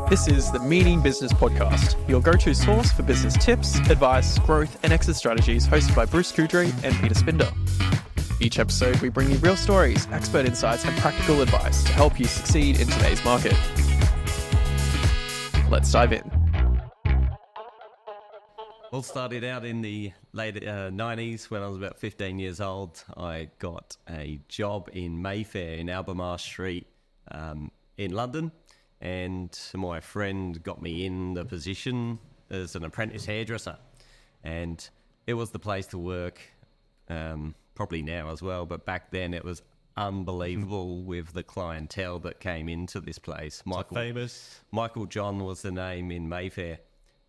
This is the Meaning Business Podcast, your go-to source for business tips, advice, growth, and exit strategies, hosted by Bruce Kudry and Peter Spinder. Each episode, we bring you real stories, expert insights, and practical advice to help you succeed in today's market. Let's dive in. Well, started out in the late 90s when I was about 15 years old. I got a job in Mayfair in Albemarle Street in London, and my friend got me in the position as an apprentice hairdresser, and it was the place to work, probably now as well, but back then it was unbelievable with the clientele that came into this place. Michael John was the name in Mayfair.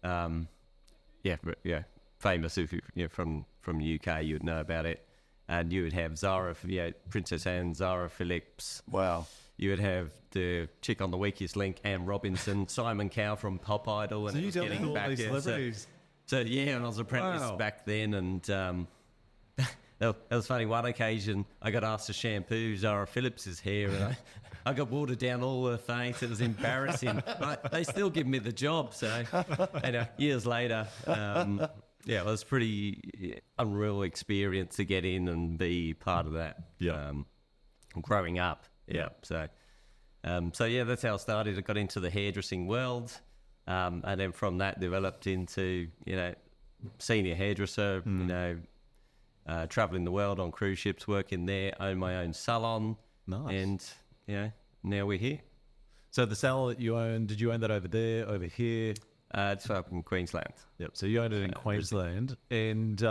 Yeah, famous. If you're from the UK, you would know about it. And you would have Princess Anne, Zara Phillips. Wow. You would have the chick on The Weakest Link, Anne Robinson, Simon Cowell from Pop Idol. And so you dealt with all these celebrities. So yeah, and I was an apprentice back then, and that was funny. One occasion, I got asked to shampoo Zara Phillips' hair, and I got water down all her face. It was embarrassing. But they still give me the job. So, years later, it was pretty unreal experience to get in and be part of that. Yeah. Growing up. Yeah. So that's how I started. I got into the hairdressing world, and then from that developed into senior hairdresser. Traveling the world on cruise ships, working there, own my own salon. Nice. And now we're here. So the salon that you own, did you own that over there, over here? It's up in Queensland. Yep. So you owned it in Queensland, and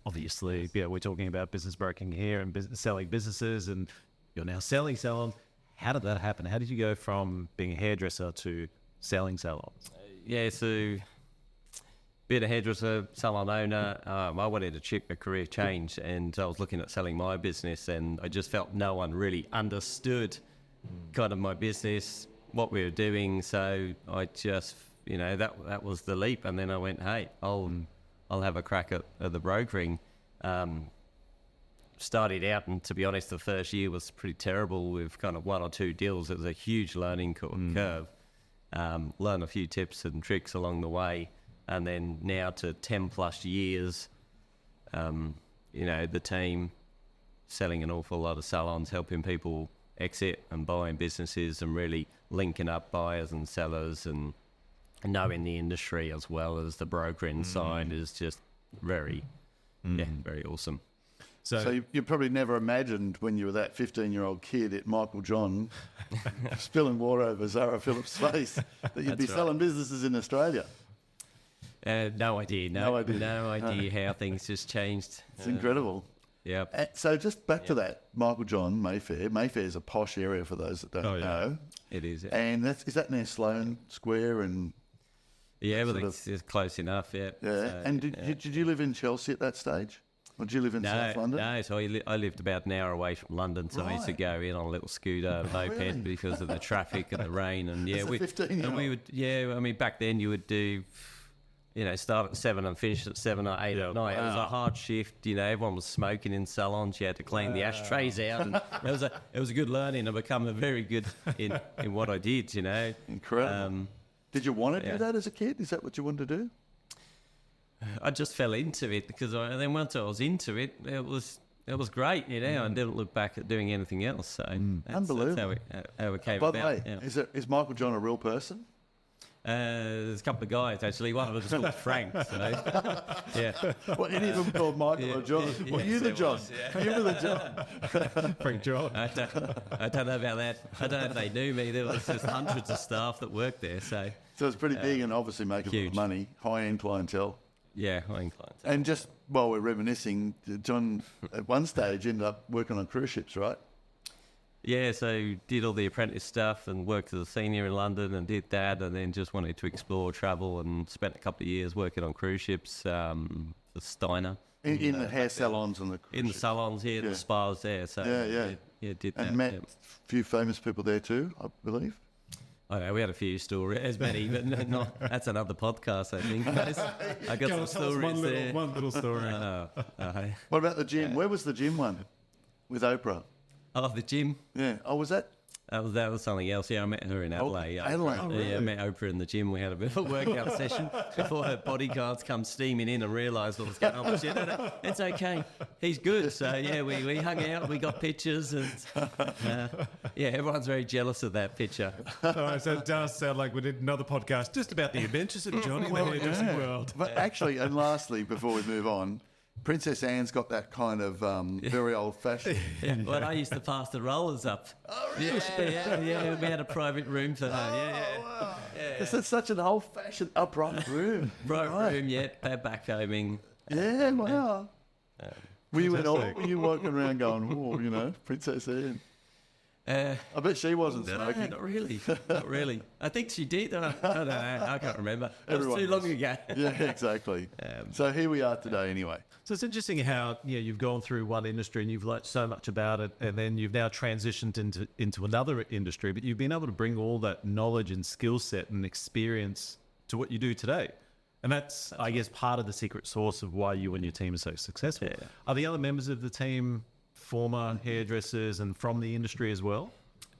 obviously, we're talking about business broking here and selling businesses, and you're now selling salon. How did that happen? How did you go from being a hairdresser to selling salons? So being a hairdresser, salon owner, I wanted a career change, and I was looking at selling my business, and I just felt no one really understood kind of my business, what we were doing. So I just, that was the leap. And then I went, hey, I'll have a crack at the brokering. Started out, and to be honest, the first year was pretty terrible with kind of one or two deals. It was a huge learning curve. Learned a few tips and tricks along the way. And then now to 10 plus years, the team selling an awful lot of salons, helping people exit and buying businesses, and really linking up buyers and sellers, and knowing the industry as well as the brokering side is just very awesome. So you probably never imagined when you were that 15-year-old kid at Michael John spilling water over Zara Phillips' face that you'd be selling businesses in Australia. No idea. No idea how things just changed. It's incredible. Yeah. So just back to that, Michael John, Mayfair. Mayfair is a posh area for those that don't know. It is. Yeah. And is that near Salon Square? And everything's just close enough. Yeah. Yeah. So, and did you live in Chelsea at that stage? Or did you live in South London? No, so I lived about an hour away from London, so I used to go in on a little scooter, moped, because of the traffic and the rain. And we would, back then you would do, start at 7 and finish at 7 or 8 at night. It was a hard shift. Everyone was smoking in salons. You had to clean the ashtrays out, and it was a good learning. I become very good in what I did. Incredible. Did you want to do that as a kid? Is that what you wanted to do? I just fell into it because then once I was into it, it was great. I didn't look back at doing anything else. So unbelievable. That's how it came By about. the way, is Michael John a real person? There's a couple of guys actually. One of them is called Frank. So, yeah. Well, any of them called Michael or John? Well, you the John. You were the John. Frank John. I don't know about that. I don't know if they knew me. There was just hundreds of staff that worked there. So it's pretty big and obviously making a lot of money, high-end clientele. Yeah, high-end clientele. And just while we're reminiscing, John at one stage ended up working on cruise ships, right? Yeah, so did all the apprentice stuff and worked as a senior in London and did that, and then just wanted to explore travel and spent a couple of years working on cruise ships for Steiner. In the hair salons and the cruise in the salons here, the spas there. So did that. And met a few famous people there too, I believe. I know, we had a few stories, as many, but not. That's another podcast, I think. I got some stories there. One little story. What about the gym? Where was the gym one with Oprah? Oh, the gym? Yeah. Oh, was that That was something else. Yeah, I met her in Adelaide. Adelaide. Oh, really? Yeah, I met Oprah in the gym. We had a bit of a workout session before her bodyguards come steaming in and realised what was going on. But she said, no, it's okay. He's good. So, yeah, we hung out. We got pictures. And, yeah, everyone's very jealous of that picture. All right, so it does sound like we did another podcast just about the adventures of Johnny in the hairdressing world. But actually, and lastly, before we move on, Princess Anne's got that kind of very old-fashioned... Yeah, well, I used to pass the rollers up. Oh, really? Yeah, we had a private room for that. Wow. It's such an old-fashioned upright room. Room, yeah, backcombing. Yeah, wow. Were you walking around going, oh, you know, Princess Anne? I bet she wasn't smoking. Not really. I think she did. I don't know. I can't remember. It was too long ago. Yeah, exactly. So here we are today anyway. So it's interesting how you've gone through one industry and you've learnt so much about it, and then you've now transitioned into another industry, but you've been able to bring all that knowledge and skill set and experience to what you do today. And that's I guess, part of the secret sauce of why you and your team are so successful. Yeah. Are the other members of the team former hairdressers and from the industry as well?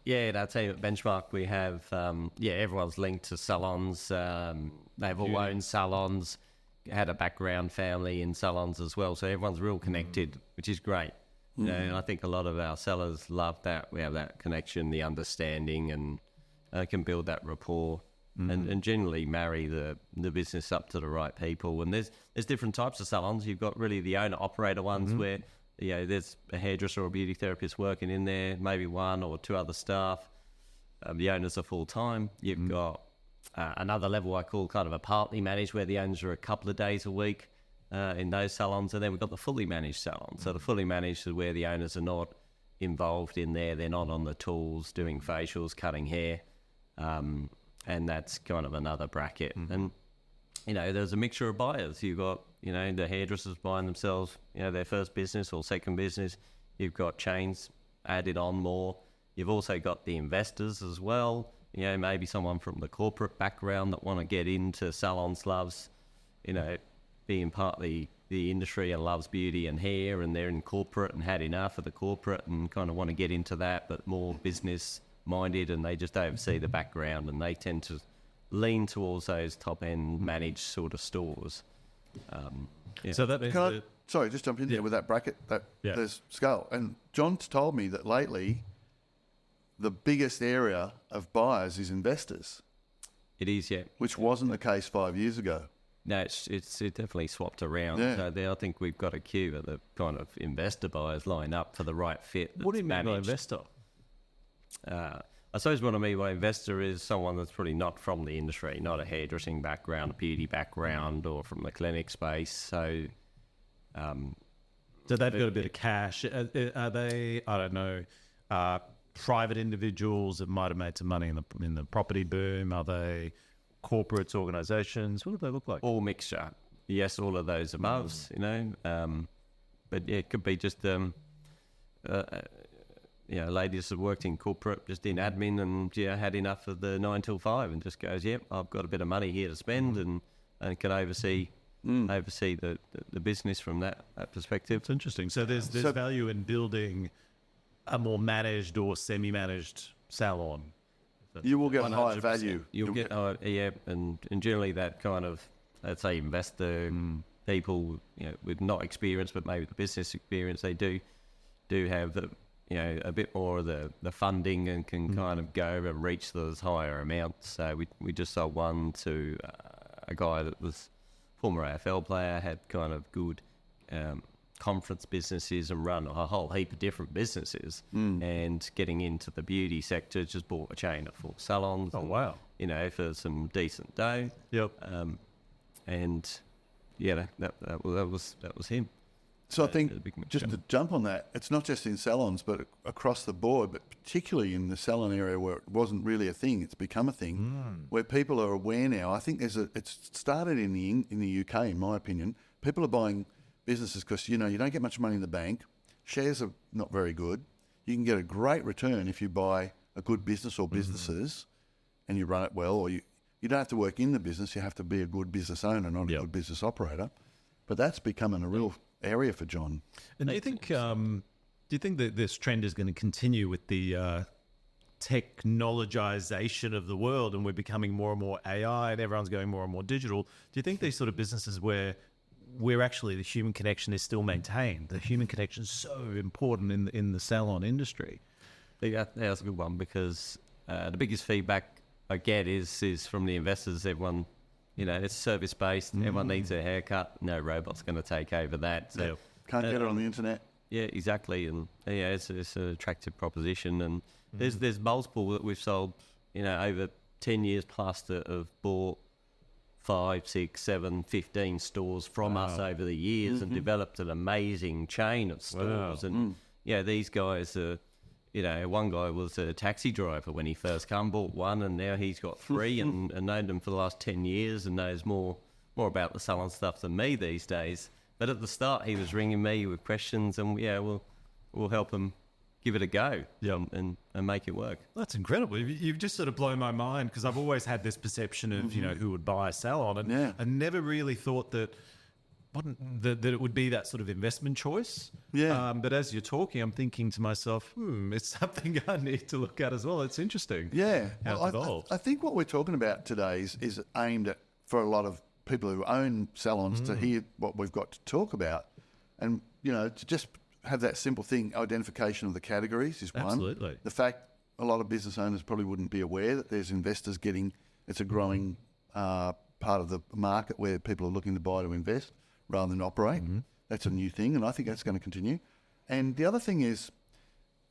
Yeah, in our team at Benchmark, we have, everyone's linked to salons. They've all owned salons, had a background family in salons as well. So everyone's real connected, which is great. You know, and I think a lot of our sellers love that. We have that connection, the understanding, and can build that rapport and generally marry the business up to the right people. And there's different types of salons. You've got really the owner-operator ones where... there's a hairdresser or a beauty therapist working in there, maybe one or two other staff. The owners are full-time. You've got another level I call kind of a partly managed, where the owners are a couple of days a week in those salons. And then we've got the fully managed salon. So the fully managed is where the owners are not involved in there. They're not on the tools doing facials, cutting hair. And that's kind of another bracket. And, there's a mixture of buyers. You've got... the hairdressers buying themselves, their first business or second business. You've got chains added on more. You've also got the investors as well. Maybe someone from the corporate background that want to get into salons, loves, being part of the industry and loves beauty and hair, and they're in corporate and had enough of the corporate and kind of want to get into that, but more business minded, and they just oversee the background, and they tend to lean towards those top-end managed sort of stores. So that means sorry, just jump in there with that bracket, there's scale. And John's told me that lately the biggest area of buyers is investors. It is, yeah. Which wasn't the case 5 years ago. No, it definitely swapped around. Yeah. So there, I think we've got a queue of the kind of investor buyers line up for the right fit. What do you mean by investor? I suppose what I mean by investor is someone that's probably not from the industry, not a hairdressing background, a beauty background, or from the clinic space. So they've got a bit of cash. Are they, I don't know, private individuals that might have made some money in the property boom? Are they corporates, organisations? What do they look like? All mixture. Yes, all of those aboves, But yeah, it could be just... ladies that worked in corporate, just in admin, and had enough of the 9 till 5, and just goes, I've got a bit of money here to spend, and can oversee the business from that perspective. It's interesting. So there's value in building a more managed or semi-managed salon. You will get higher value. You'll get and generally that kind of, let's say, investor people, with not experience, but maybe the business experience, they do have the a bit more of the funding and can kind of go and reach those higher amounts. So we just sold one to a guy that was former AFL player, had kind of good conference businesses and run a whole heap of different businesses, and getting into the beauty sector, just bought a chain of 4 salons. Oh, wow. For some decent dough. Yep. That was him. So I think, just to jump on that, it's not just in salons, but across the board, but particularly in the salon area where it wasn't really a thing, it's become a thing, where people are aware now. I think it's started in the UK, in my opinion. People are buying businesses because, you don't get much money in the bank. Shares are not very good. You can get a great return if you buy a good business or businesses and you run it well, or you don't have to work in the business. You have to be a good business owner, not a good business operator. But that's becoming a real area for John. And do you think that this trend is going to continue with the technologization of the world, and we're becoming more and more AI, and everyone's going more and more digital. Do you think these sort of businesses where actually the human connection is still maintained, the human connection is so important in the salon industry? Yeah, that's a good one, because the biggest feedback I get is from the investors. Everyone, it's service-based. Everyone needs a haircut. No robot's going to take over that. So, Can't get it on the internet. Yeah, exactly. And it's an attractive proposition. And there's multiple that we've sold, over 10 years plus that have bought 5, 6, 7, 15 stores from us over the years and developed an amazing chain of stores. And these guys are, one guy was a taxi driver when he first come, bought one, and now he's got 3 and known them for the last 10 years and knows more about the salon stuff than me these days. But at the start, he was ringing me with questions, and we'll help him give it a go and make it work. That's incredible. You've just sort of blown my mind, because I've always had this perception of, who would buy a salon, and I never really thought that it would be that sort of investment choice. Yeah. But as you're talking, I'm thinking to myself, it's something I need to look at as well. It's interesting. Yeah. How it's evolved. I think what we're talking about today is aimed at, for a lot of people who own salons, to hear what we've got to talk about, and to just have that simple thing. Identification of the categories is one. Absolutely. The fact a lot of business owners probably wouldn't be aware that there's investors it's a growing part of the market where people are looking to buy to invest rather than operate. That's a new thing, and I think that's going to continue. And the other thing is,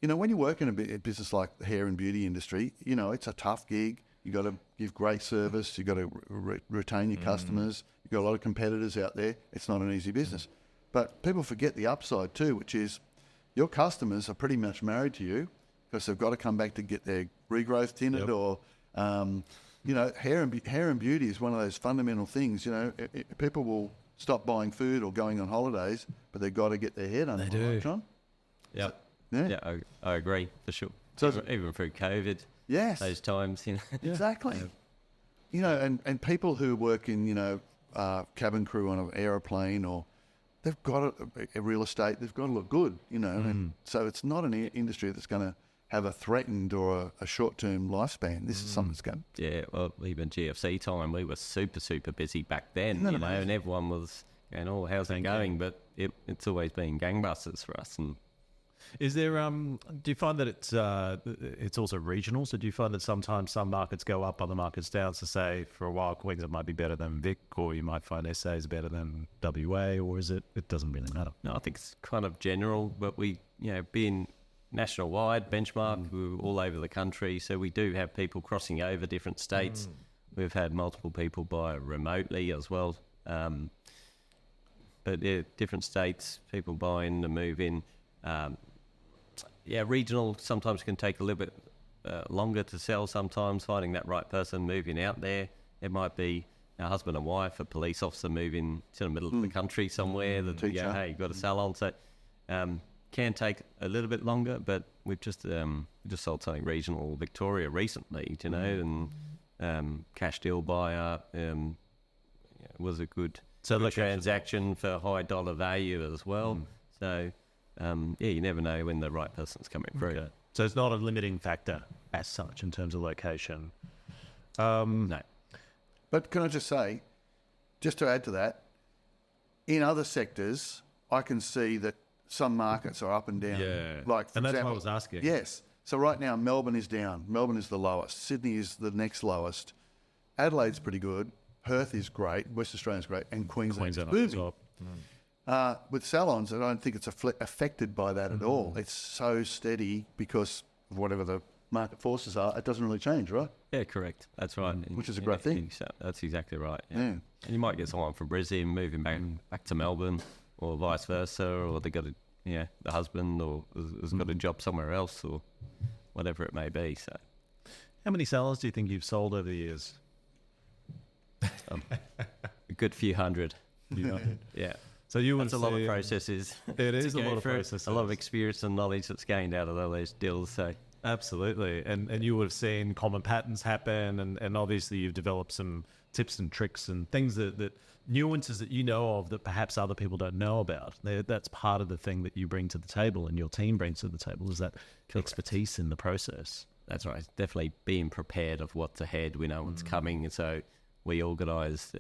when you work in a business like the hair and beauty industry, it's a tough gig. You got to give great service. You got to retain your customers. You've got a lot of competitors out there. It's not an easy business. But people forget the upside too, which is your customers are pretty much married to you, because they've got to come back to get their regrowth tinted or, hair and beauty is one of those fundamental things. People will stop buying food or going on holidays, but they've got to get their hair done. They do. Right, John? Yep. Yeah. I agree, for sure. So even through COVID. Yes. Those times, Exactly. And people who work in, cabin crew on an aeroplane, or they've got a real estate, they've got to look good, and so it's not an industry that's going to have a threatened or a short-term lifespan. This is something that's going. Yeah, well, even GFC time, we were super, super busy back then, and everyone was going, "Oh, how's it going?" But it's always been gangbusters for us. And is there? Do you find that it's also regional? So do you find that sometimes some markets go up, other markets down? So say for a while, Queensland might be better than Vic, or you might find SA is better than WA, or is it? It doesn't really matter. No, I think it's kind of general, but we, being national wide benchmark, we're all over the country, so we do have people crossing over different states. We've had multiple people buy remotely as well, but different states, people buying to move in. Regional sometimes can take a little bit longer to sell. Sometimes finding that right person moving out there. It might be a husband and wife, a police officer moving to the middle of the country somewhere. That hey, you've got a salon. So can take a little bit longer, but we've just sold something regional Victoria recently, and cash deal buyer was a good transaction for high dollar value as well. So. You never know when the right person's coming through. Okay. So it's not a limiting factor as such in terms of location. No. But can I just say, just to add to that, in other sectors, I can see that some markets are up and down. Yeah. Like, for and that's example, why I was asking. Yes. So right now, Melbourne is down. Melbourne is the lowest. Sydney is the next lowest. Adelaide's pretty good. Perth is great. West Australia's great. And Queensland is booming. With salons, I don't think it's affected by that at all. It's so steady because of whatever the market forces are. It doesn't really change, right? Yeah, correct. That's right. Which is a great thing. That's exactly right. Yeah. And you might get someone from Brisbane moving back to Melbourne, or vice versa, or they got the husband or has got a job somewhere else, or whatever it may be. So, how many salons do you think you've sold over the years? A good few hundred. Yeah. So that's a lot of processes. It is a lot of processes. A lot of experience and knowledge that's gained out of all those deals. So absolutely, and you would have seen common patterns happen, and obviously you've developed some tips and tricks and things that nuances that you know of that perhaps other people don't know about. That's part of the thing that you bring to the table and your team brings to the table, is that expertise in the process. That's right. Definitely being prepared of what's ahead. We know what's coming. And so we organise,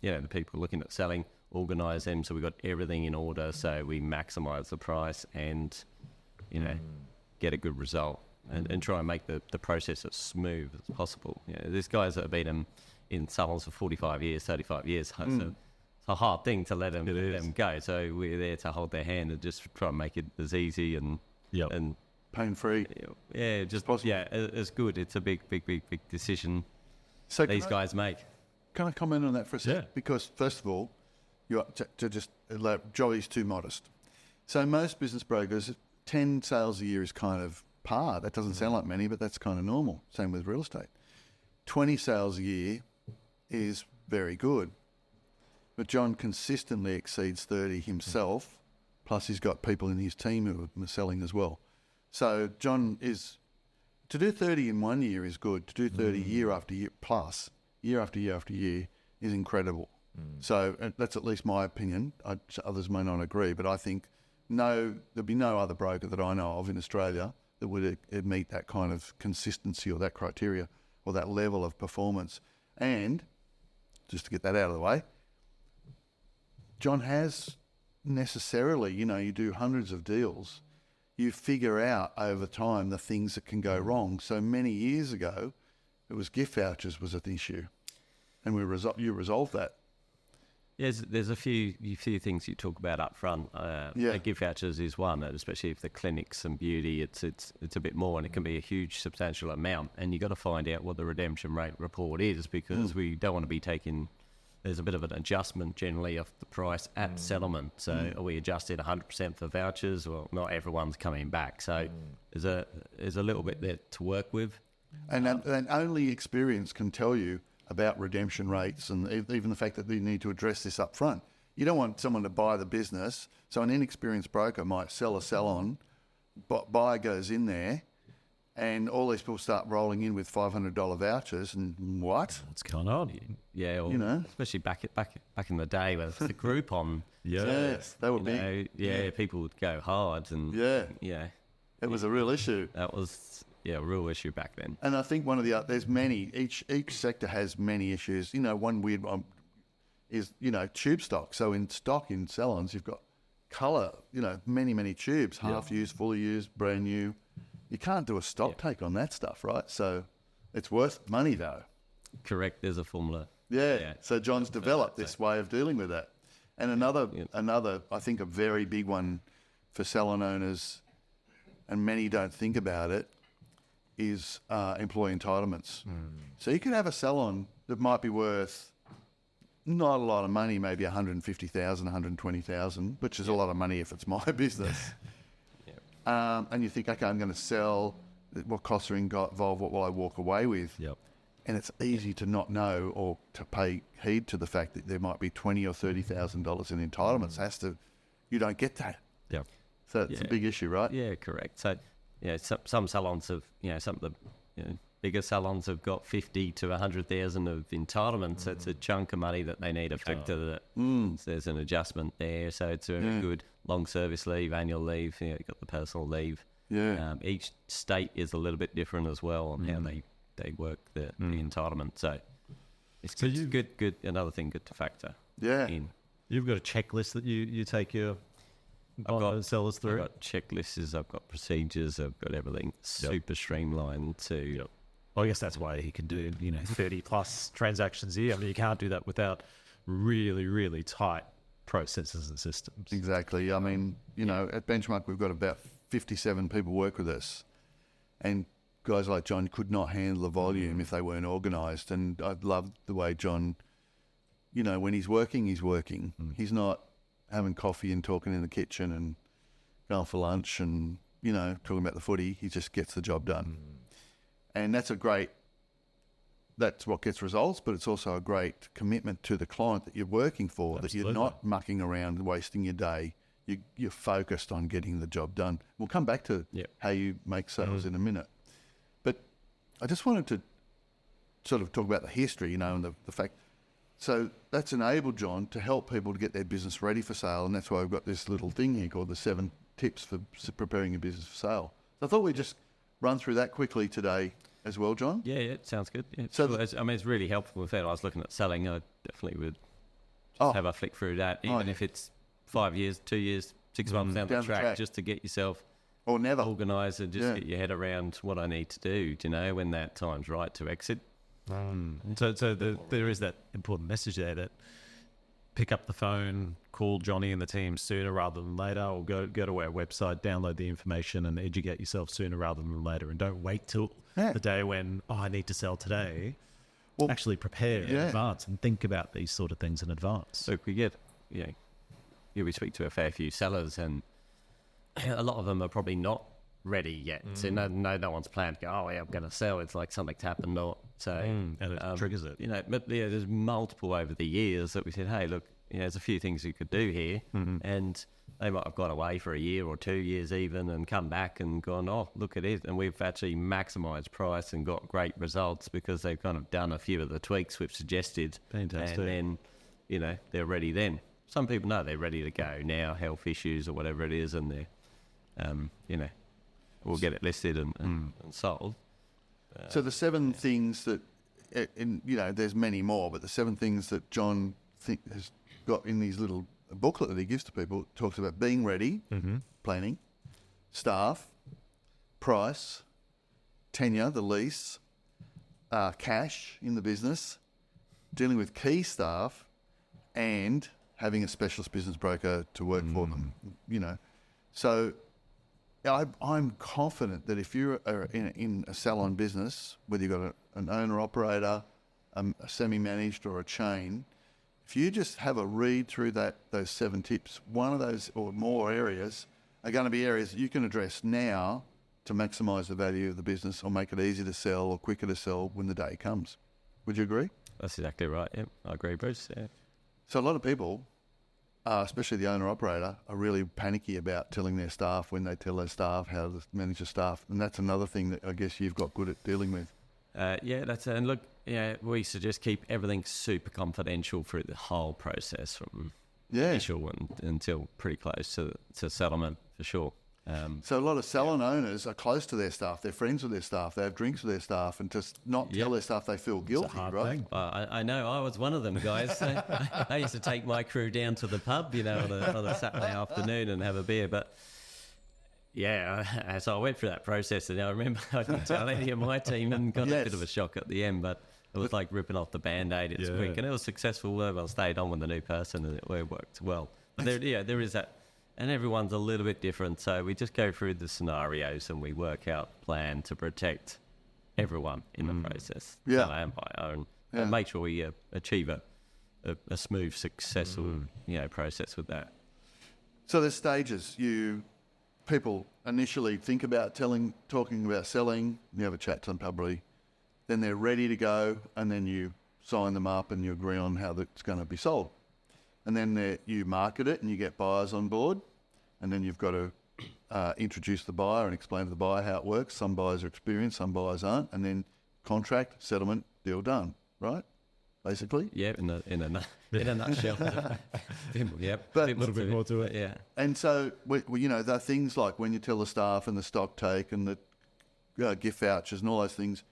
the people looking at selling, organise them so we've got everything in order so we maximise the price and, get a good result and try and make the process as smooth as possible. There's guys that have been in salons for 45 years, 35 years. So it's a hard thing to let them go. So we're there to hold their hand and just try and make it as easy and pain-free. It's good. It's a big decision So these guys make. Can I comment on that for a second? Yeah. Because first of all, Jolly's too modest. So most business brokers, 10 sales a year is kind of par. That doesn't sound like many, but that's kind of normal. Same with real estate. 20 sales a year is very good. But John consistently exceeds 30 himself, plus he's got people in his team who are selling as well. So John to do 30 in 1 year is good. To do 30 year after year plus, year after year after year, is incredible. So that's at least my opinion. Others may not agree, but I think there'd be no other broker that I know of in Australia that would meet that kind of consistency or that criteria or that level of performance. And just to get that out of the way, John has necessarily, you do hundreds of deals, you figure out over time the things that can go wrong. So many years ago, it was gift vouchers was an issue, and you resolved that. There's a few things you talk about up front. Gift vouchers is one, and especially if the clinics and beauty, it's a bit more, and it can be a huge, substantial amount. And you got to find out what the redemption rate report is, because we don't want to be taking. There's a bit of an adjustment generally of the price at settlement. So are we adjusted 100% for vouchers? Well, not everyone's coming back. So there's a little bit there to work with. And only experience can tell you about redemption rates and even the fact that you need to address this up front. You don't want someone to buy the business. So an inexperienced broker might sell a salon, buyer goes in there, and all these people start rolling in with $500 vouchers, and what? What's going on? Yeah, especially back in the day when it's the Groupon. Yes, they were big. People would go hard, and it was a real issue. That was a real issue back then. And I think one of there's many. Each sector has many issues. One weird one is tube stock. So in salons, you've got colour. Many tubes, half used, fully used, brand new. You can't do a stock take on that stuff, right? So it's worth money, though. Correct. There's a formula. Yeah. So John's developed this way of dealing with that. And another, I think, a very big one for salon owners, and many don't think about it, is employee entitlements. So you could have a salon that might be worth not a lot of money, maybe 150,000, 120,000, which is a lot of money if it's my business. And you think, okay, I'm going to sell. What costs are involved? What will I walk away with? Yep. And it's easy to not know or to pay heed to the fact that there might be $20,000 or $30,000 in entitlements. You don't get that. Yeah. So it's a big issue, right? Yeah, correct. So, some salons have, some of the bigger salons have got 50 to 100,000 of entitlements. So it's a chunk of money that they need to factor that. So there's an adjustment there. So it's a good long service leave, annual leave. You've got the personal leave. Yeah. Each state is a little bit different as well on how they work the entitlement. So it's good. Another thing good to factor in. You've got a checklist that you take your sellers through. I've got checklists. I've got procedures. I've got everything super streamlined too. Well, I guess that's why he can do 30 plus transactions a year. I mean, you can't do that without really, really tight processes and systems. Exactly. I mean, at Benchmark, we've got about 57 people work with us, and guys like John could not handle the volume if they weren't organised. And I love the way John, when he's working, he's working. He's not having coffee and talking in the kitchen and going for lunch and, talking about the footy. He just gets the job done. And that's what gets results, but it's also a great commitment to the client that you're working for, that you're not mucking around and wasting your day. You're focused on getting the job done. We'll come back to how you make sales in a minute. But I just wanted to sort of talk about the history, and the fact. So that's enabled John to help people to get their business ready for sale, and that's why we've got this little thing here called the 7 tips for preparing your business for sale. So I thought we'd just run through that quickly today as well, John? Yeah, it sounds good. Yeah, So sure. I mean, it's really helpful with that. I was looking at selling. I definitely would Oh. have a flick through that, even if it's 5 years, 2 years, 6 months down the track, just to get yourself Or never. organised and just get your head around what I need to do, when that time's right to exit. So there is that important message there that pick up the phone, call Johnny and the team sooner rather than later, or go to our website, download the information and educate yourself sooner rather than later, and don't wait till the day when, I need to sell today. Well, actually prepare in advance and think about these sort of things in advance. So we get, we speak to a fair few sellers, and a lot of them are probably not ready yet. So no one's planned to go, I'm going to sell. It's like something's happened, or so, and it triggers it. But there's multiple over the years that we said, hey, look, there's a few things you could do here, and they might have gone away for a year or 2 years even, and come back and gone, look at it, and we've actually maximised price and got great results because they've kind of done a few of the tweaks we've suggested. Fantastic. And then, they're ready then. Some people know they're ready to go now, health issues or whatever it is, and they're, we'll get it listed and sold. So the 7 things that, there's many more, but the 7 things that John has got in his little booklet that he gives to people talks about being ready, planning, staff, price, tenure, the lease, cash in the business, dealing with key staff, and having a specialist business broker to work for them. So I'm confident that if you're in a salon business, whether you've got an owner-operator, a semi-managed or a chain, if you just have a read through those 7 tips, one of those or more areas are going to be areas that you can address now to maximise the value of the business, or make it easier to sell or quicker to sell when the day comes. Would you agree? That's exactly right. Yeah, I agree, Bruce. Yeah. So a lot of people, especially the owner-operator, are really panicky about telling their staff when they tell their staff how to manage the staff. And that's another thing that I guess you've got good at dealing with. And look, we suggest keep everything super confidential through the whole process, from initial until pretty close to settlement, for sure. So a lot of salon owners are close to their staff. They're friends with their staff. They have drinks with their staff, and just not tell their staff, they feel guilty, It's a hard right? thing. I know. I was one of them, guys. I used to take my crew down to the pub, on a Saturday afternoon and have a beer. But so I went through that process, and I remember I didn't tell any of my team, and got a bit of a shock at the end. But it was like ripping off the Band-Aid. It's quick, and it was successful. I stayed on with the new person, and it worked well. But there is that. And everyone's a little bit different, so we just go through the scenarios and we work out a plan to protect everyone in the process, seller and buyer, and make sure we achieve a smooth, successful process with that. So there's stages. People initially think about talking about selling. You have a chat to them probably. Then they're ready to go, and then you sign them up and you agree on how it's going to be sold. And then you market it and you get buyers on board, and then you've got to introduce the buyer and explain to the buyer how it works. Some buyers are experienced, some buyers aren't, and then contract, settlement, deal done, right? Basically. Yeah, in a nutshell. Yep. But A little bit more to it. Yeah. And so, there are things like when you tell the staff and the stock take and the gift vouchers and all those things,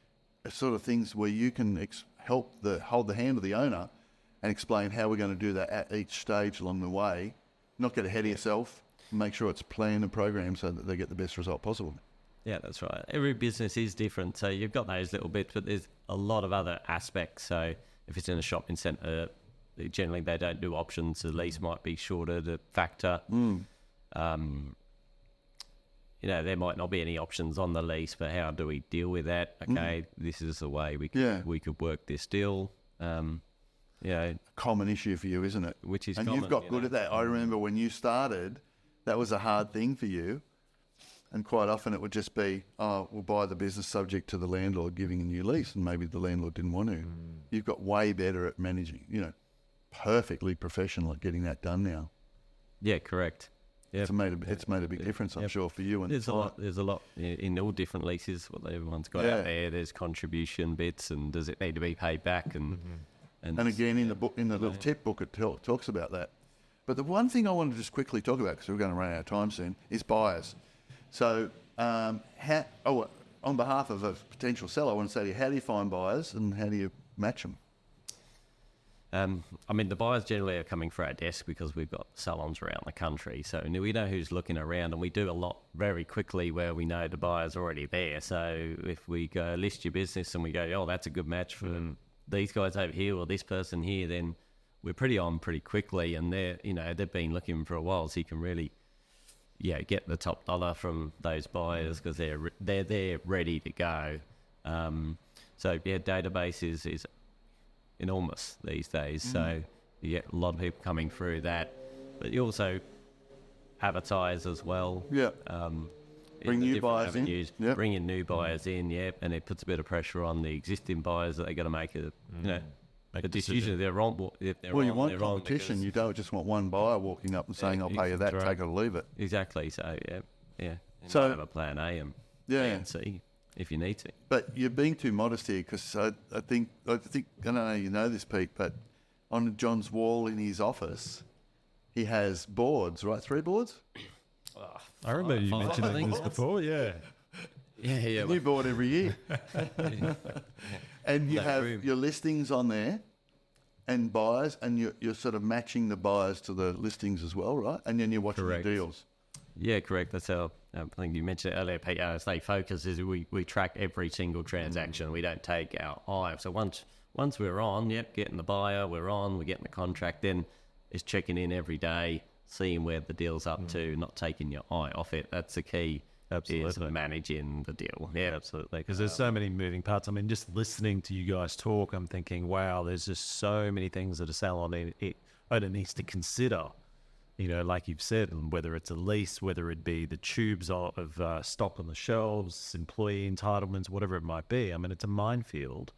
are sort of things where you can hold the hand of the owner and explain how we're going to do that at each stage along the way. Not get ahead of yourself, make sure it's planned and programmed so that they get the best result possible. Yeah, that's right. Every business is different, so you've got those little bits, but there's a lot of other aspects. So if it's in a shopping centre, generally they don't do options. The lease might be shorter to factor. There might not be any options on the lease, but how do we deal with that? Okay, this is the way we could work this deal. A common issue for you, isn't it? Which is and common, you've got good at that. I remember when you started, that was a hard thing for you. And quite often it would just be, we'll buy the business subject to the landlord giving a new lease, and maybe the landlord didn't want to. You've got way better at managing, perfectly professional at getting that done now. Yeah, correct. Yeah, it's made a big difference, I'm sure, for you. And there's a lot in all different leases. What everyone's got out there. There's contribution bits, and does it need to be paid back? And again, in the book, in the little tip book, it talks about that. But the one thing I want to just quickly talk about, because we're going to run out of time soon, is buyers. So, I on behalf of a potential seller, I want to say to you, how do you find buyers and how do you match them? I mean, the buyers generally are coming through our desk because we've got salons around the country. So we know who's looking around, and we do a lot very quickly where we know the buyer's already there. So if we go list your business and we go, oh, that's a good match for these guys over here or this person here, then we're pretty quickly. And they've been looking for a while, so you can really, get the top dollar from those buyers because they're there ready to go. Database is enormous these days, so you get a lot of people coming through that, but you also advertise as well. Bring new buyers in. Bring in new buyers in, and it puts a bit of pressure on the existing buyers that they got to make a decision if they're wrong. You want competition. You don't just want one buyer walking up and saying, "I'll pay you that, take it or leave it." Exactly. So So have a plan A and B and C if you need to. But you're being too modest here because I think I don't know you know this, Pete, but on John's wall in his office, he has boards, right? 3 boards. I remember you mentioning this before. Yeah. A new board every year. And you have your listings on there and buyers, and you're sort of matching the buyers to the listings as well, right? And then you're watching the deals. Yeah, correct. That's how I think you mentioned it earlier, Pete. Stay focused is we track every single transaction. We don't take our eye. So once we're on, getting the buyer, we're getting the contract, then it's checking in every day, seeing where the deal's up to, not taking your eye off it. That's the key. Absolutely. Is managing the deal. Yeah, absolutely. Because there's so many moving parts. I mean, just listening to you guys talk, I'm thinking, wow, there's just so many things that a salon owner needs to consider. Like you've said, whether it's a lease, whether it be the tubes of stock on the shelves, employee entitlements, whatever it might be. I mean, it's a minefield.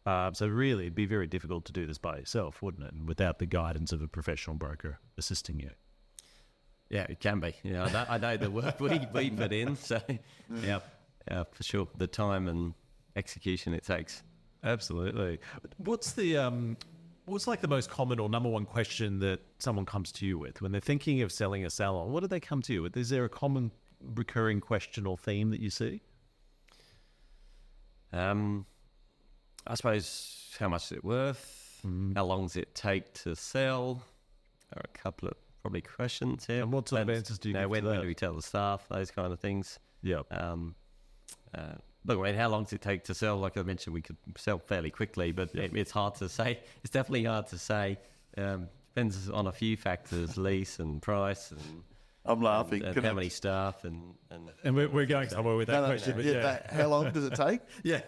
So really, it'd be very difficult to do this by yourself, wouldn't it? And without the guidance of a professional broker assisting you. Yeah, it can be. I know the work we put in. So, for sure, the time and execution it takes. Absolutely. What's like the most common or number one question that someone comes to you with when they're thinking of selling a salon? What do they come to you with? Is there a common recurring question or theme that you see? I suppose, how much is it worth? How long does it take to sell? There are a couple of probably questions here. And what sort of answers do you give when to that? do we tell the staff? Those kind of things. Yeah. Look, I mean, how long does it take to sell? Like I mentioned, we could sell fairly quickly, but it's hard to say. It's definitely hard to say. Depends on a few factors, lease and price and I'm laughing. And how many staff and we're going somewhere with that question. But how long does it take? Yeah.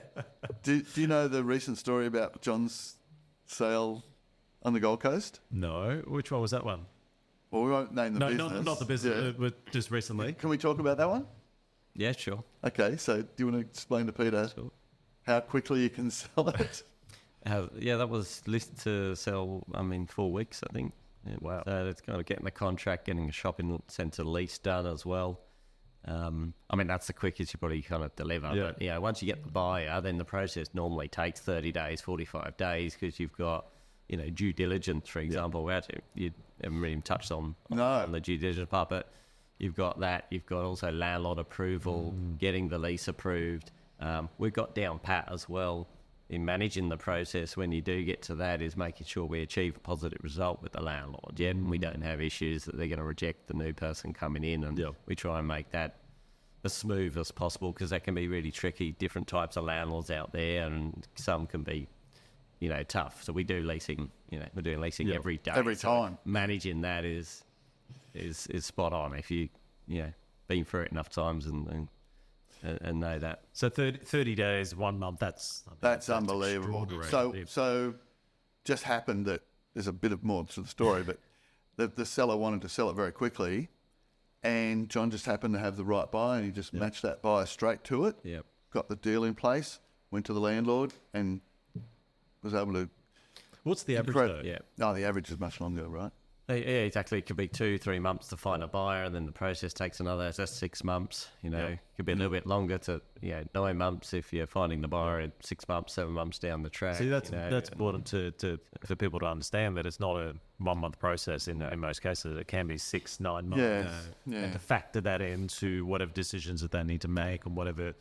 Do you know the recent story about John's sale on the Gold Coast? No. Which one was that one? Well, we won't name the business. No, not the business. But just recently. Can we talk about that one? Yeah, sure. Okay, so do you want to explain to Peter how quickly you can sell it? That was listed to sell, 4 weeks, I think. Yeah, wow. So it's kind of getting the contract, getting a shopping centre lease done as well. That's the quickest you probably kind of deliver. Yeah. But, once you get the buyer, then the process normally takes 30 days, 45 days because you've got, due diligence, for example. You haven't really touched on the due diligence part, but you've got that. You've got also landlord approval, getting the lease approved. We've got down pat as well in managing the process when you do get to that is making sure we achieve a positive result with the landlord. And we don't have issues that they're going to reject the new person coming in, and we try and make that as smooth as possible because that can be really tricky. Different types of landlords out there, and some can be, tough. So we do leasing. We're doing leasing every day, every time. Managing that is spot on if you been through it enough times and know that. So 30 days, 1 month. That's unbelievable. So just happened that there's a bit of more to the story, but the seller wanted to sell it very quickly, and John just happened to have the right buyer, and he just matched that buyer straight to it. Yep. Got the deal in place, went to the landlord, and was able to. What's the average though? Yeah. No, the average is much longer, right? Yeah, exactly. It could be 2-3 months to find a buyer, and then the process takes another. That's 6 months. It could be a little bit longer to 9 months if you're finding the buyer at 6 months, 7 months down the track. See, that's important for people to understand that it's not a 1 month process in most cases. It can be 6-9 months. Yeah. And to factor that into whatever decisions that they need to make and whatever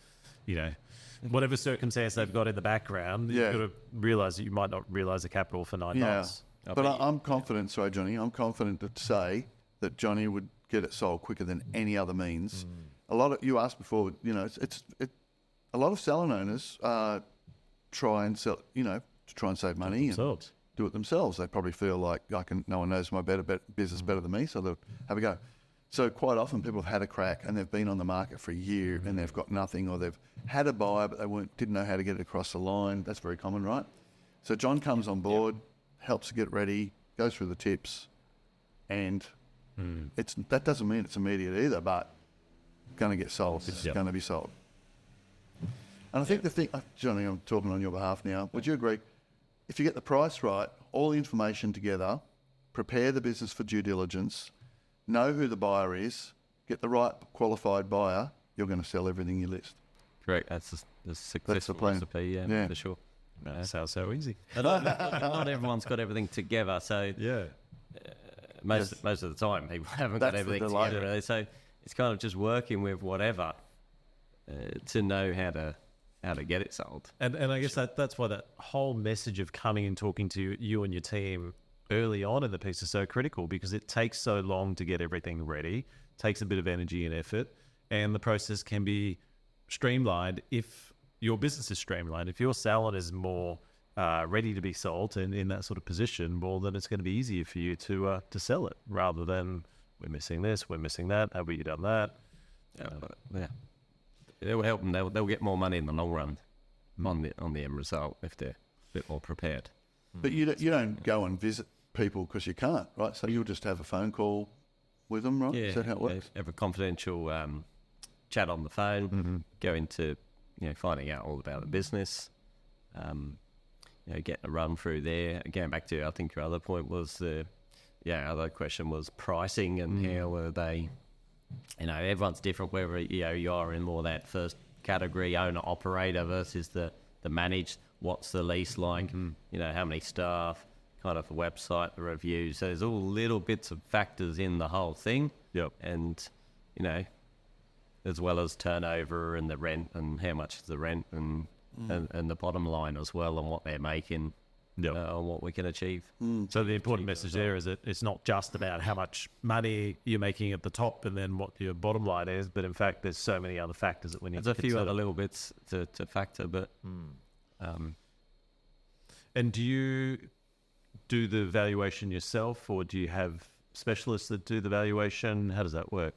whatever circumstance they've got in the background, you've got to realise that you might not realise the capital for 9 months. But I'm confident, sorry, Johnny, I'm confident to say that Johnny would get it sold quicker than any other means. You asked before, a lot of salon owners try and sell, to try and save money and do it themselves. They probably feel like no one knows my business better than me, so they'll have a go. So quite often people have had a crack and they've been on the market for a year and they've got nothing, or they've had a buyer but they didn't know how to get it across the line. That's very common, right? So John comes on board, helps to get ready, goes through the tips, and that doesn't mean it's immediate either, but going to get sold. It's going to be sold. And I think the thing, Johnny, I'm talking on your behalf now. Would you agree? If you get the price right, all the information together, prepare the business for due diligence, know who the buyer is, get the right qualified buyer, you're going to sell everything you list. Correct. That's the successful recipe, for sure. No, sounds so easy. Not everyone's got everything together, so most of the time people haven't got everything together. Really. So it's kind of just working with whatever to know how to get it sold. And I guess that's why that whole message of coming and talking to you and your team early on in the piece is so critical, because it takes so long to get everything ready, takes a bit of energy and effort, and the process can be streamlined if your business is streamlined. If your salon is more ready to be sold and in that sort of position, well, then it's going to be easier for you to sell it, rather than we're missing this, we're missing that, have you done that? It will help them. They'll get more money in the long run on the end result if they're a bit more prepared. But you don't go and visit people because you can't, right? So you'll just have a phone call with them, right? Yeah, is that how it works? Have a confidential chat on the phone, go into finding out all about the business, getting a run through there. Going back to, I think your other point was other question was pricing and how are they. Everyone's different, whether you are in more that first category owner operator versus the managed. What's the lease like? How many staff? Kind of a website, the reviews. So there's all little bits of factors in the whole thing. Yep. And as well as turnover and the rent and how much is the rent and the bottom line as well, and what they're making. On what we can achieve. So the important message there is that it's not just about how much money you're making at the top and then what your bottom line is, but in fact there's so many other factors that we need to consider. There's a few other little bits to factor, but... And do you do the valuation yourself, or do you have specialists that do the valuation? How does that work?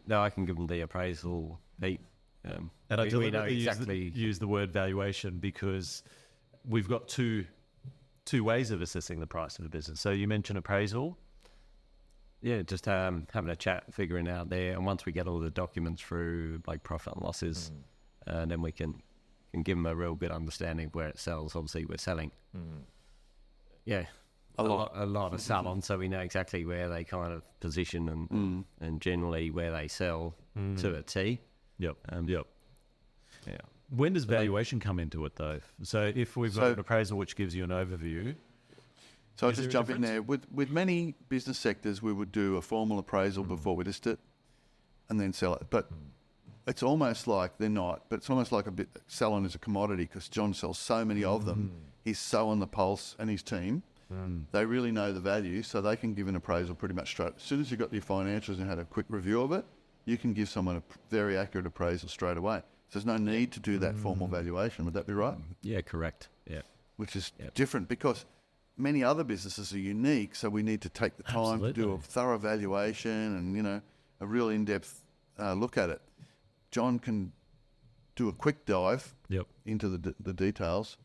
No, I can give them the appraisal, Pete. And I deliberately use the word valuation because we've got two ways of assessing the price of a business. So you mentioned appraisal. Yeah, just having a chat, figuring out there. And once we get all the documents through, like profit and losses, then we can give them a real good understanding of where it sells. Obviously, we're selling. A lot of salons, so we know exactly where they kind of position and generally where they sell to a T. Yep. Yeah. When does valuation come into it, though? So if we've got an appraisal which gives you an overview... So I'll just jump in there. With many business sectors, we would do a formal appraisal before we list it and then sell it. But it's almost like they're not, but it's almost like Salon is a commodity because John sells so many of them. He's so on the pulse, and his team, they really know the value, so they can give an appraisal pretty much straight. As soon as you've got your financials and had a quick review of it, you can give someone a very accurate appraisal straight away. So there's no need to do that formal valuation. Would that be right? Yeah, correct. Yeah. Which is different because many other businesses are unique, so we need to take the time to do a thorough valuation and, a real in-depth look at it. John can do a quick dive into the details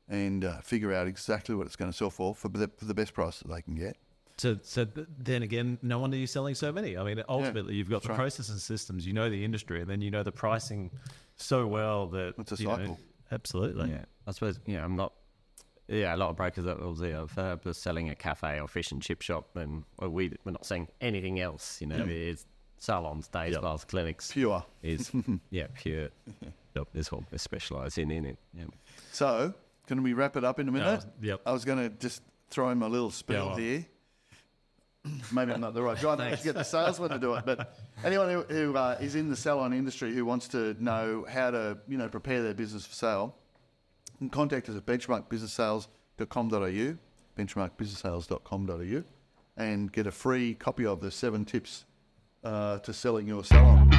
and figure out exactly what it's going to sell for the best price that they can get. So then again, no wonder you're selling so many. I mean, ultimately, you've got the processes and systems, you know the industry, and then you know the pricing so well that... It's a cycle. Absolutely. Yeah. I suppose, I'm not... Yeah, a lot of brokers that will say, we're selling a cafe or fish and chip shop, and we're not selling anything else, It's salons, day spas, clinics. Pure. Is pure. This what we're specialising in it. Yeah. So, can we wrap it up in a minute? Yep. I was going to just throw in my little spiel here. Maybe I'm not the right guy. I should get the salesman to do it. But anyone who is in the salon industry who wants to know how to, prepare their business for sale, can contact us at benchmarkbusinesssales.com.au, benchmarkbusinesssales.com.au, and get a free copy of the 7 tips to selling your salon.